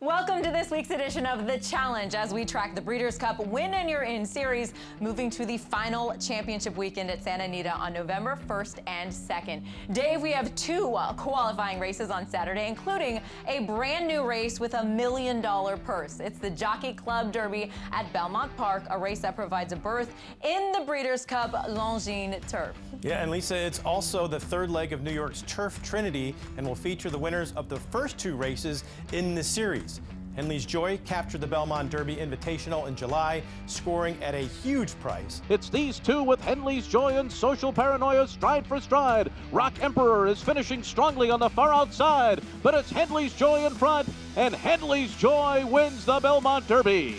Welcome to this week's edition of The Challenge as we track the Breeders' Cup Win and You're In series, moving to the final championship weekend at Santa Anita on November 1st and 2nd. Dave, we have two qualifying races on Saturday, including a brand new race with $1 million purse. It's the Jockey Club Derby at Belmont Park, a race that provides a berth in the Breeders' Cup Longines Turf. Yeah, and Lisa, it's also the third leg of New York's Turf Trinity and will feature the winners of the first two races in the series. Henley's Joy captured the Belmont Derby Invitational in July, scoring at a huge price. It's these two with Henley's Joy and Social Paranoia stride for stride. Rock Emperor is finishing strongly on the far outside, but it's Henley's Joy in front, and Henley's Joy wins the Belmont Derby.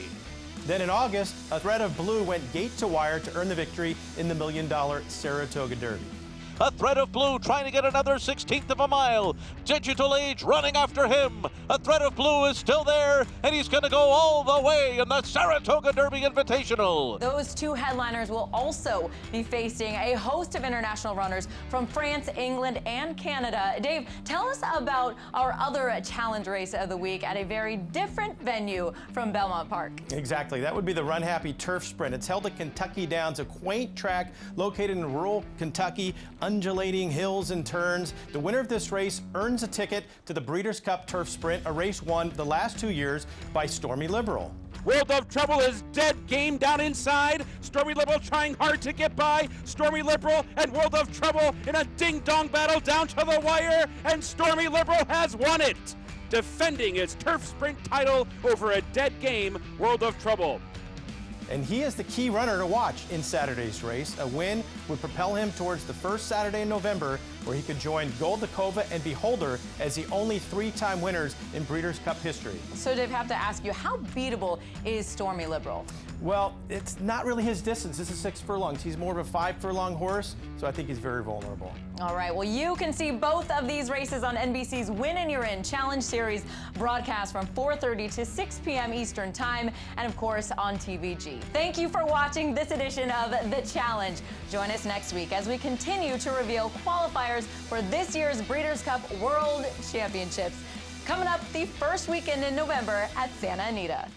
Then in August, a thread of blue went gate to wire to earn the victory in the $1 million Saratoga Derby. A thread of blue trying to get another 16th of a mile. Digital Age running after him. A thread of blue is still there, and he's going to go all the way in the Saratoga Derby Invitational. Those two headliners will also be facing a host of international runners from France, England, and Canada. Dave, tell us about our other challenge race of the week at a very different venue from Belmont Park. Exactly. That would be the Run Happy Turf Sprint. It's held at Kentucky Downs, a quaint track located in rural Kentucky, undulating hills and turns. The winner of this race earns a ticket to the Breeders' Cup Turf Sprint, a race won the last 2 years by Stormy Liberal. World of Trouble is dead game down inside. Stormy Liberal trying hard to get by. Stormy Liberal and World of Trouble in a ding-dong battle down to the wire, and Stormy Liberal has won it, defending his Turf Sprint title over a dead game, World of Trouble. And he is the key runner to watch in Saturday's race. A win would propel him towards the first Saturday in November, where he could join Goldakova and Beholder as the only three-time winners in Breeders' Cup history. So Dave, have to ask you, how beatable is Stormy Liberal? Well, it's not really his distance. This is 6 furlongs. He's more of a 5 furlong horse, so I think he's very vulnerable. All right, well, you can see both of these races on NBC's Win and You're In Challenge Series, broadcast from 4:30 to 6 p.m. Eastern Time, and of course on TVG. Thank you for watching this edition of The Challenge. Join us next week as we continue to reveal qualifiers for this year's Breeders' Cup World Championships, coming up the first weekend in November at Santa Anita.